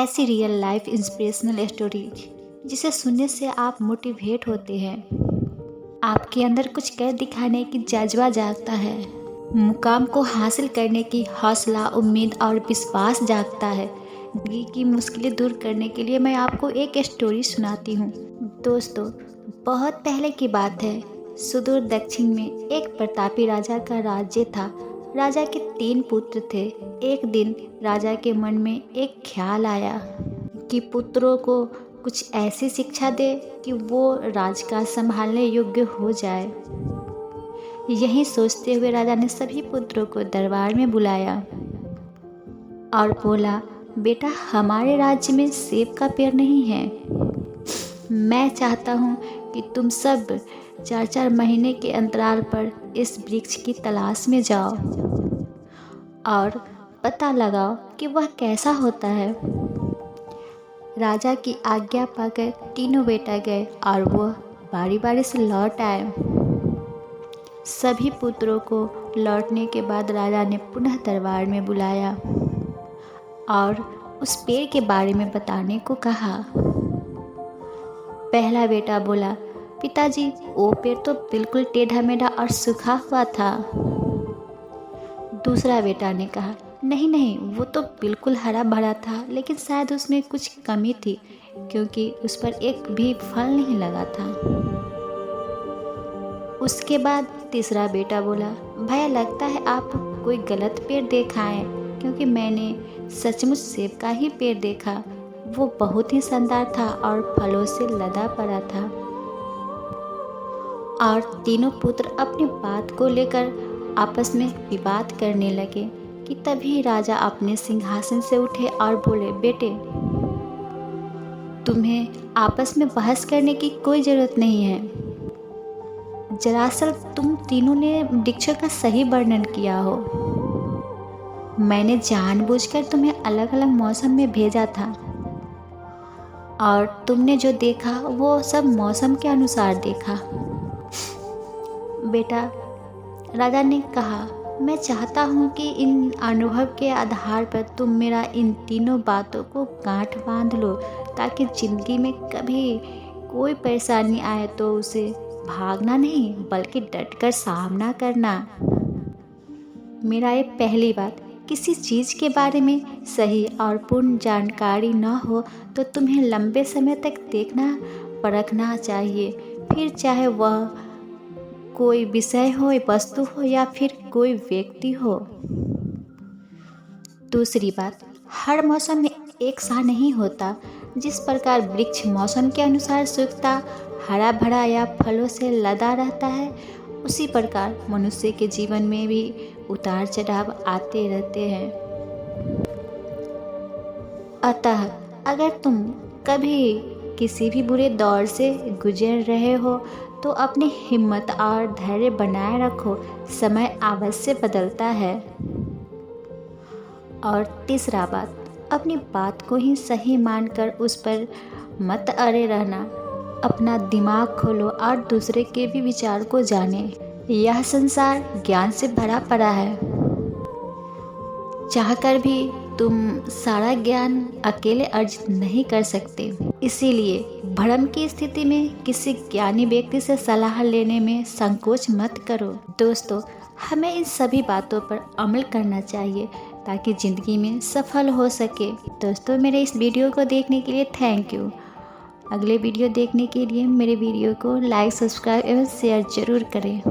ऐसी real life inspirational story जिसे सुनने से आप मोटिवेट होते हैं, आपके अंदर कुछ कर दिखाने की जज्बा जागता है, मुकाम को हासिल करने की हौसला, उम्मीद और विश्वास जागता है। जिंदगी की मुश्किलें दूर करने के लिए मैं आपको एक स्टोरी सुनाती हूँ। दोस्तों, बहुत पहले की बात है। सुदूर दक्षिण में एक प्रतापी राजा का राज्य था। राजा के 3 पुत्र थे। एक दिन राजा के मन में एक ख्याल आया कि पुत्रों को कुछ ऐसी शिक्षा दे कि वो राजकाज संभालने योग्य हो जाए। यही सोचते हुए राजा ने सभी पुत्रों को दरबार में बुलाया और बोला, बेटा, हमारे राज्य में सेब का पेड़ नहीं है। मैं चाहता हूँ कि तुम सब 4-4 महीने के अंतराल पर इस वृक्ष की तलाश में जाओ और पता लगाओ कि वह कैसा होता है। राजा की आज्ञा पाकर तीनों बेटा गए और वह बारी बारी से लौट आए। सभी पुत्रों को लौटने के बाद राजा ने पुनः दरबार में बुलाया और उस पेड़ के बारे में बताने को कहा। पहला बेटा बोला, पिताजी, वो पेड़ तो बिल्कुल टेढ़ा मेढ़ा और सूखा हुआ था। दूसरा बेटा ने कहा, नहीं, वो तो बिल्कुल हरा भरा था, लेकिन शायद उसमें कुछ कमी थी क्योंकि उस पर एक भी फल नहीं लगा था। उसके बाद तीसरा बेटा बोला, भैया, लगता है आप कोई गलत पेड़ देखा है, क्योंकि मैंने सचमुच सेब का ही पेड़ देखा। वो बहुत ही शानदार था और फलों से लदा पड़ा था। और तीनों पुत्र अपनी बात को लेकर आपस में विवाद करने लगे कि तभी राजा अपने सिंहासन से उठे और बोले, बेटे, तुम्हें आपस में बहस करने की कोई ज़रूरत नहीं है। दरअसल तुम तीनों ने वृक्षों का सही वर्णन किया हो। मैंने जानबूझकर तुम्हें अलग अलग मौसम में भेजा था और तुमने जो देखा वो सब मौसम के अनुसार देखा। बेटा, राजा ने कहा, मैं चाहता हूँ कि इन अनुभव के आधार पर तुम मेरा इन तीनों बातों को गांठ बांध लो, ताकि ज़िंदगी में कभी कोई परेशानी आए तो उसे भागना नहीं बल्कि डटकर सामना करना। मेरा ये पहली बात, किसी चीज़ के बारे में सही और पूर्ण जानकारी न हो तो तुम्हें लंबे समय तक देखना परखना चाहिए, फिर चाहे वह कोई विषय हो, वस्तु हो या फिर कोई व्यक्ति हो। दूसरी बात, हर मौसम में एक सा नहीं होता। जिस प्रकार वृक्ष मौसम के अनुसार सूखता, हरा भरा या फलों से लदा रहता है, उसी प्रकार मनुष्य के जीवन में भी उतार चढ़ाव आते रहते हैं। अतः अगर तुम कभी किसी भी बुरे दौर से गुजर रहे हो तो अपनी हिम्मत और धैर्य बनाए रखो, समय अवश्य बदलता है। और तीसरा बात, अपनी बात को ही सही मानकर उस पर मत अड़े रहना। अपना दिमाग खोलो और दूसरे के भी विचार को जाने। यह संसार ज्ञान से भरा पड़ा है। चाहकर भी तुम सारा ज्ञान अकेले अर्जित नहीं कर सकते। इसीलिए भ्रम की स्थिति में किसी ज्ञानी व्यक्ति से सलाह लेने में संकोच मत करो। दोस्तों, हमें इन सभी बातों पर अमल करना चाहिए ताकि ज़िंदगी में सफल हो सके। दोस्तों, मेरे इस वीडियो को देखने के लिए थैंक यू। अगले वीडियो देखने के लिए मेरे वीडियो को लाइक, सब्सक्राइब एवं शेयर जरूर करें।